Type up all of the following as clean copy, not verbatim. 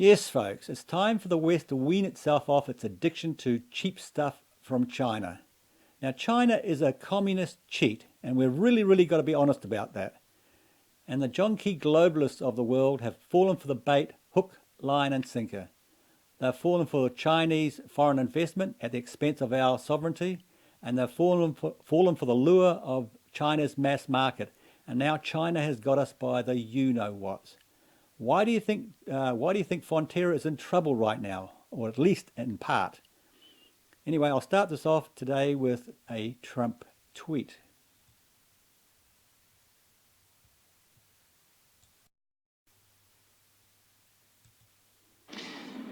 Yes, folks, it's time for the West to wean itself off its addiction to cheap stuff from China. Now, China is a communist cheat, and we've really got to be honest about that. And the John Key globalists of the world have fallen for the bait, hook, line, and sinker. They've fallen for Chinese foreign investment at the expense of our sovereignty, and they've fallen for the lure of China's mass market. And now China has got us by the you-know-whats. Why do you think Fonterra is in trouble right now, or at least in part? Anyway, I'll start this off today with a Trump tweet.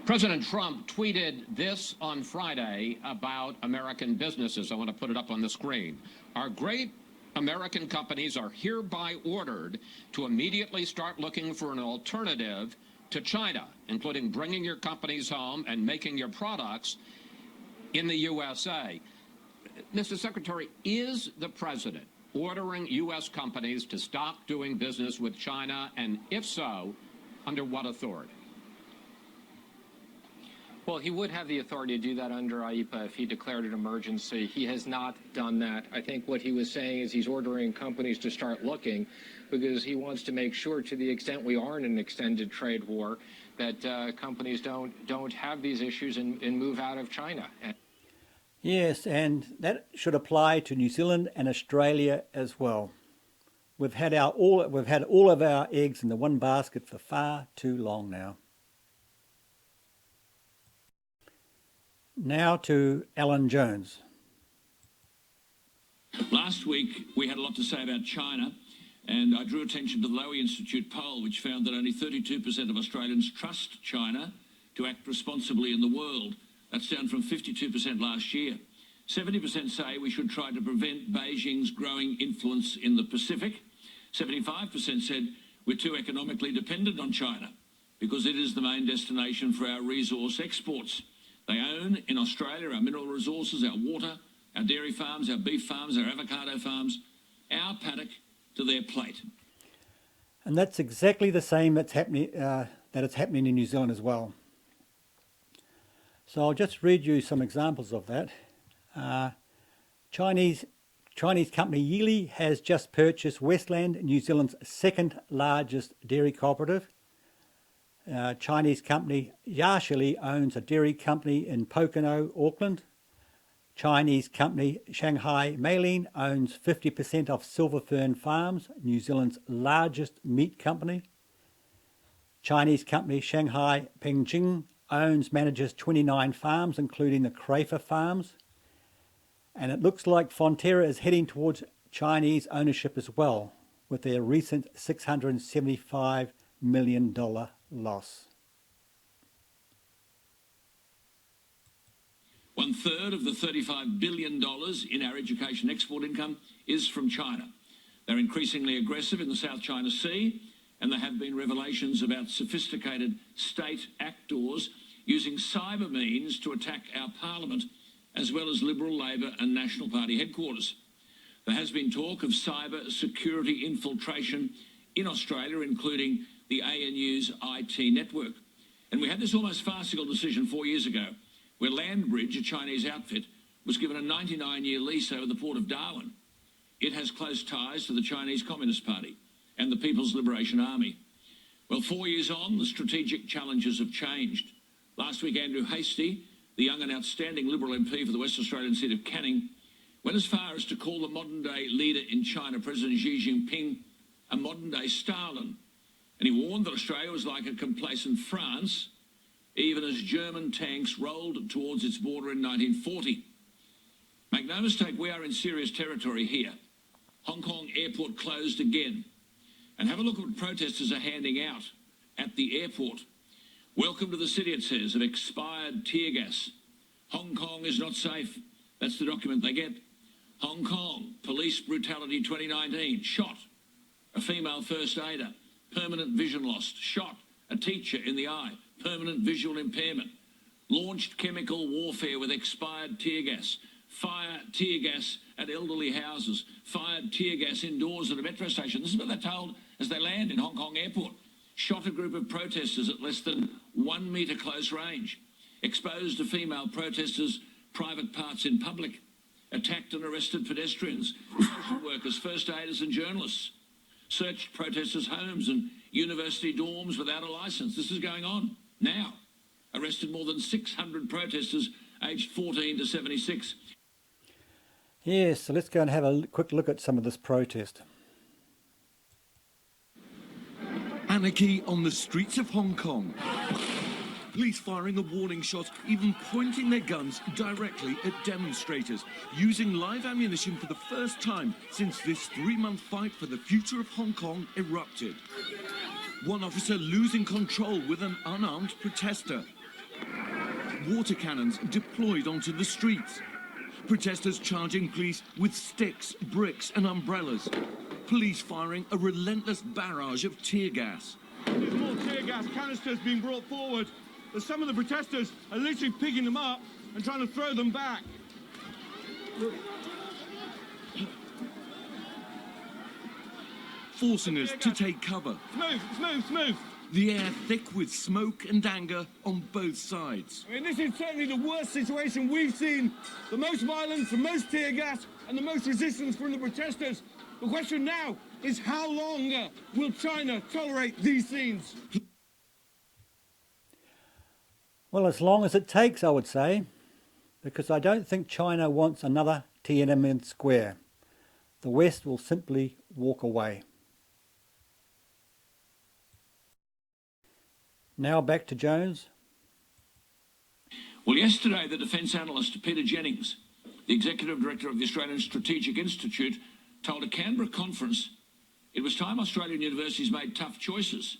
President Trump tweeted this on Friday about American businesses. I want to put it up on the screen. Our great American companies are hereby ordered to immediately start looking for an alternative to China, including bringing your companies home and making your products in the USA. Mr. Secretary, is the president ordering U.S. companies to stop doing business with China, and if so, under what authority? Well, he would have the authority to do that under IEPA if he declared an emergency. He has not done that. I think what he was saying is he's ordering companies to start looking because he wants to make sure, to the extent we are in an extended trade war, that companies don't have these issues and move out of China. Yes, and that should apply to New Zealand and Australia as well. We've had all of our eggs in the one basket for far too long now. Now to Alan Jones. Last week, we had a lot to say about China, and I drew attention to the Lowy Institute poll, which found that only 32% of Australians trust China to act responsibly in the world. That's down from 52% last year. 70% say we should try to prevent Beijing's growing influence in the Pacific. 75% said we're too economically dependent on China because it is the main destination for our resource exports. They own in Australia our mineral resources, our water, our dairy farms, our beef farms, our avocado farms, our paddock to their plate. And that's exactly the same that's happening in New Zealand as well. So I'll just read you some examples of that. Chinese company Yili has just purchased Westland, New Zealand's second largest dairy cooperative. Chinese company Yashili owns a dairy company in Pocono, Auckland. Chinese company Shanghai Mailin owns 50% of Silver Fern Farms, New Zealand's largest meat company. Chinese company Shanghai Pengjing manages 29 farms, including the Crafer Farms. And it looks like Fonterra is heading towards Chinese ownership as well, with their recent $675 million loss. 1/3 of the $35 billion in our education export income is from China. They're increasingly aggressive in the South China Sea, and there have been revelations about sophisticated state actors using cyber means to attack our parliament, as well as Liberal, Labor and National Party headquarters. There has been talk of cyber security infiltration in Australia, including the ANU's IT network. And we had this almost farcical decision 4 years ago, where Landbridge, a Chinese outfit, was given a 99-year lease over the port of Darwin. It has close ties to the Chinese Communist Party and the People's Liberation Army. Well, 4 years on, the strategic challenges have changed. Last week, Andrew Hastie, the young and outstanding Liberal MP for the West Australian seat of Canning, went as far as to call the modern-day leader in China, President Xi Jinping, a modern-day Stalin. And he warned that Australia was like a complacent France, even as German tanks rolled towards its border in 1940. Make no mistake, we are in serious territory here. Hong Kong airport closed again. And have a look at what protesters are handing out at the airport. Welcome to the city, it says, of expired tear gas. Hong Kong is not safe. That's the document they get. Hong Kong, police brutality 2019, shot a female first aider, permanent vision loss, shot a teacher in the eye, permanent visual impairment, launched chemical warfare with expired tear gas, fire tear gas at elderly houses, fired tear gas indoors at a metro station. This is what they're told as they land in Hong Kong airport. shot a group of protesters at less than 1 metre close range, exposed a female protester's private parts in public, attacked and arrested pedestrians, social workers, first aiders and journalists, searched protesters' homes and university dorms without a licence. This is going on now. Arrested more than 600 protesters aged 14 to 76. Yes, so let's go and have a quick look at some of this protest. Anarchy on the streets of Hong Kong. Police firing a warning shot, even pointing their guns directly at demonstrators, using live ammunition for the first time since this 3-month fight for the future of Hong Kong erupted. One officer losing control with an unarmed protester. Water cannons deployed onto the streets. Protesters charging police with sticks, bricks and umbrellas. Police firing a relentless barrage of tear gas. There's more tear gas canisters being brought forward, but some of the protesters are literally picking them up and trying to throw them back. Forcing us to take cover. Move. The air thick with smoke and anger on both sides. I mean, this is certainly the worst situation we've seen. The most violence, the most tear gas, and the most resistance from the protesters. The question now is how long will China tolerate these scenes? Well, as long as it takes, I would say, because I don't think China wants another Tiananmen Square. The West will simply walk away. Now back to Jones. Well, yesterday, the defence analyst Peter Jennings, the Executive Director of the Australian Strategic Institute, told a Canberra conference it was time Australian universities made tough choices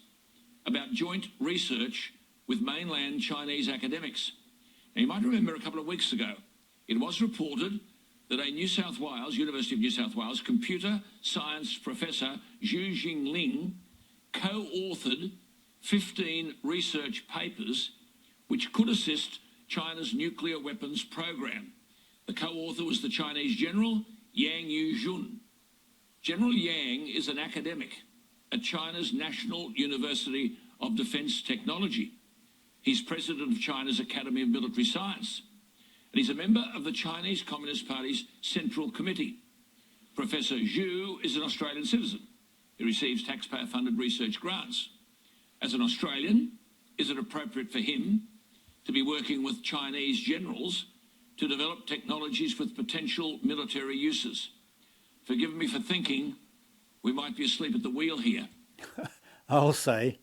about joint research with mainland Chinese academics. Now, you might remember a couple of weeks ago, it was reported that a University of New South Wales computer science professor, Zhu Jingling, co-authored 15 research papers which could assist China's nuclear weapons program. The co-author was the Chinese General Yang Yuzhun. General Yang is an academic at China's National University of Defence Technology. He's president of China's Academy of Military Science, and he's a member of the Chinese Communist Party's Central Committee. Professor Zhu is an Australian citizen. He receives taxpayer-funded research grants. As an Australian, is it appropriate for him to be working with Chinese generals to develop technologies with potential military uses? Forgive me for thinking we might be asleep at the wheel here. I'll say,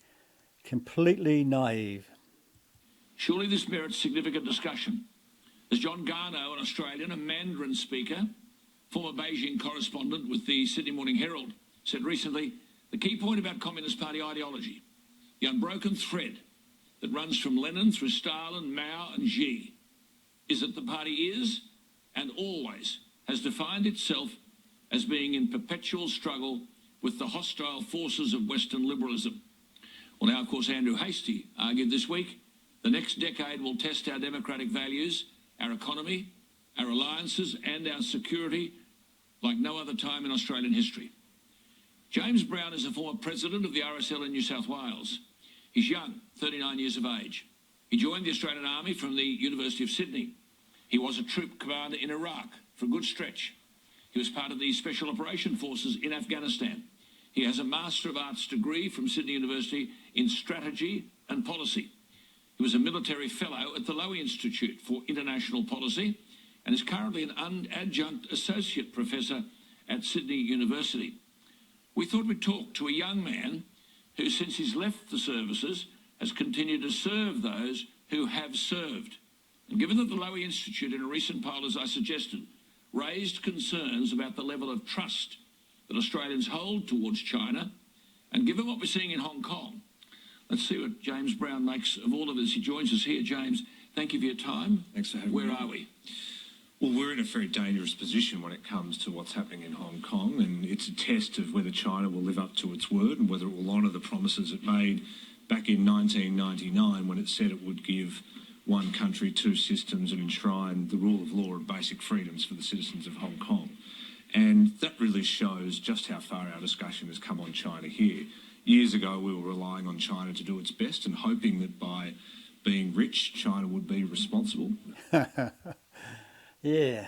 completely naive. Surely this merits significant discussion. As John Garneau, an Australian, a Mandarin speaker, former Beijing correspondent with the Sydney Morning Herald, said recently, the key point about Communist Party ideology, the unbroken thread that runs from Lenin through Stalin, Mao and Xi, is that the party is and always has defined itself as being in perpetual struggle with the hostile forces of Western liberalism. Well, now, of course, Andrew Hastie argued this week, the next decade will test our democratic values, our economy, our alliances and our security like no other time in Australian history. James Brown is a former president of the RSL in New South Wales. He's young, 39 years of age. He joined the Australian Army from the University of Sydney. He was a troop commander in Iraq for a good stretch. He was part of the Special Operation Forces in Afghanistan. He has a Master of Arts degree from Sydney University in Strategy and Policy. He was a military fellow at the Lowy Institute for International Policy and is currently an adjunct associate professor at Sydney University. We thought we'd talk to a young man who, since he's left the services, has continued to serve those who have served. And given that the Lowy Institute, in a recent poll, as I suggested, raised concerns about the level of trust that Australians hold towards China, and given what we're seeing in Hong Kong, let's see what James Brown makes of all of this. He joins us here. James, thank you for your time. Thanks for having me. Where are we? Well, we're in a very dangerous position when it comes to what's happening in Hong Kong, and it's a test of whether China will live up to its word and whether it will honour the promises it made back in 1999 when it said it would give one country, two systems and enshrine the rule of law and basic freedoms for the citizens of Hong Kong. And that really shows just how far our discussion has come on China here. Years ago, we were relying on China to do its best and hoping that by being rich, China would be responsible. Yeah,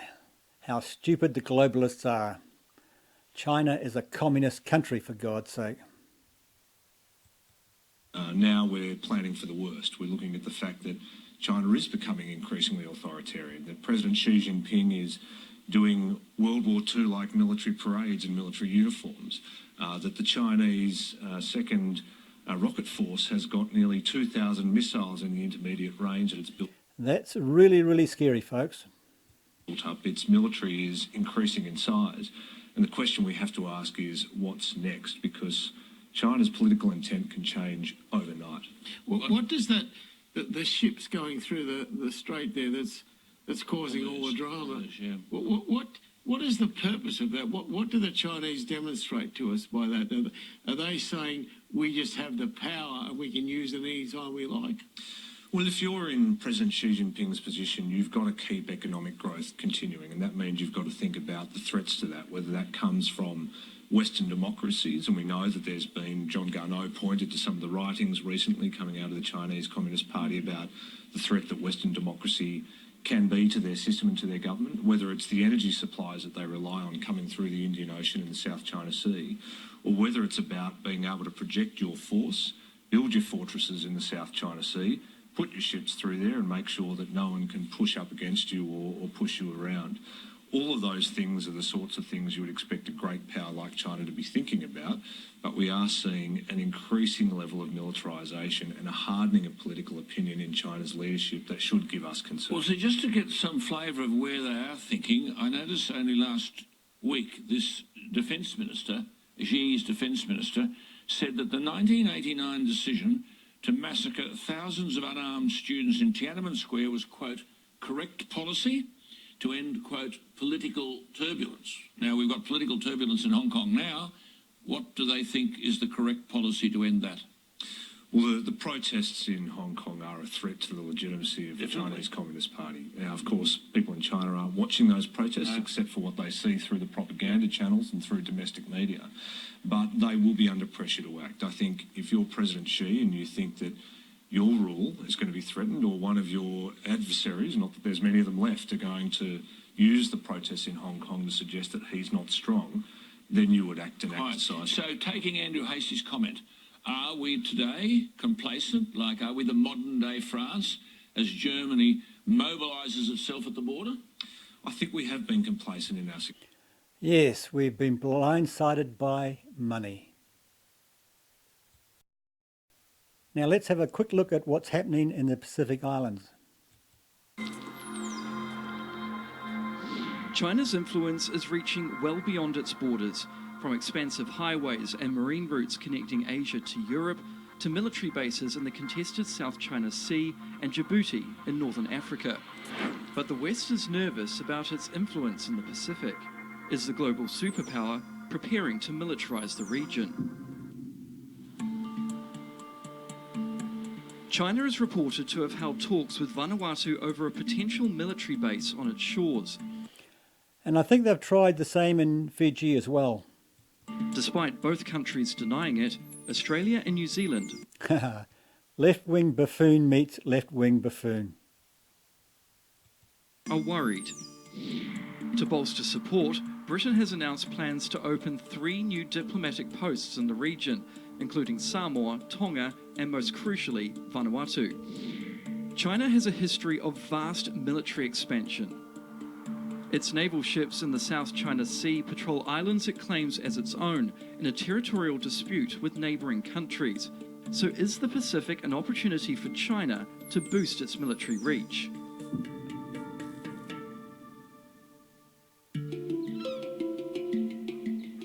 how stupid the globalists are. China is a communist country, for God's sake. Now we're planning for the worst. We're looking at the fact that China is becoming increasingly authoritarian, that President Xi Jinping is doing World War II-like military parades in military uniforms, that the Chinese second rocket force has got nearly 2,000 missiles in the intermediate range that it's built. That's really, really scary, folks. Up. Its military is increasing in size. And the question we have to ask is, what's next? Because China's political intent can change overnight. What does that, the ships going through the strait there that's causing all the drama, what is the purpose of that? What do the Chinese demonstrate to us by that? Are they saying we just have the power and we can use it any time we like? Well, if you're in President Xi Jinping's position, you've got to keep economic growth continuing, and that means you've got to think about the threats to that, whether that comes from Western democracies, and we know that there's been, John Garneau pointed to some of the writings recently coming out of the Chinese Communist Party about the threat that Western democracy can be to their system and to their government, whether it's the energy supplies that they rely on coming through the Indian Ocean and the South China Sea, or whether it's about being able to project your force, build your fortresses in the South China Sea, put your ships through there and make sure that no one can push up against you or push you around. All of those things are the sorts of things you would expect a great power like China to be thinking about, but we are seeing an increasing level of militarisation and a hardening of political opinion in China's leadership that should give us concern. Well, so just to get some flavour of where they are thinking, I noticed only last week this defence minister, Xi's defence minister, said that the 1989 decision to massacre thousands of unarmed students in Tiananmen Square was, quote, correct policy to end, quote, political turbulence. Now, we've got political turbulence in Hong Kong now. What do they think is the correct policy to end that? Well, the protests in Hong Kong are a threat to the legitimacy of the Chinese Communist Party. Now, of course, people in China aren't watching those protests except for what they see through the propaganda channels and through domestic media. But they will be under pressure to act. I think if you're President Xi and you think that your rule is going to be threatened, or one of your adversaries, not that there's many of them left, are going to use the protests in Hong Kong to suggest that he's not strong, then you would act and act decisively. So taking Andrew Hastie's comment, are we today complacent? Like, are we the modern-day France as Germany mobilises itself at the border? I think we have been complacent in our... Yes, we've been blindsided by money. Now let's have a quick look at what's happening in the Pacific Islands. China's influence is reaching well beyond its borders, from expansive highways and marine routes connecting Asia to Europe to military bases in the contested South China Sea and Djibouti in northern Africa. But the West is nervous about its influence in the Pacific. Is the global superpower preparing to militarize the region? China is reported to have held talks with Vanuatu over a potential military base on its shores. And I think they've tried the same in Fiji as well. Despite both countries denying it, Australia and New Zealand left-wing buffoon meets left-wing buffoon. Are worried. To bolster support, Britain has announced plans to open 3 new diplomatic posts in the region, including Samoa, Tonga, and most crucially, Vanuatu. China has a history of vast military expansion. Its naval ships in the South China Sea patrol islands it claims as its own in a territorial dispute with neighbouring countries. So is the Pacific an opportunity for China to boost its military reach?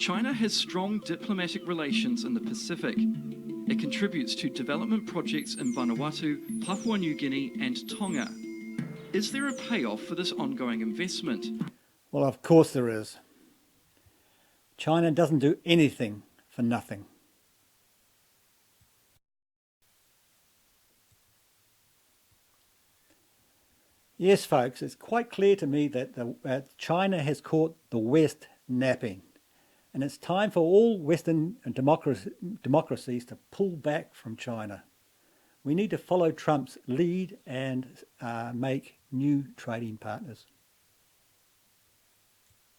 China has strong diplomatic relations in the Pacific. It contributes to development projects in Vanuatu, Papua New Guinea and Tonga. Is there a payoff for this ongoing investment? Well, of course there is. China doesn't do anything for nothing. Yes, folks, it's quite clear to me that China has caught the West napping. And it's time for all Western democracies to pull back from China. We need to follow Trump's lead and make new trading partners.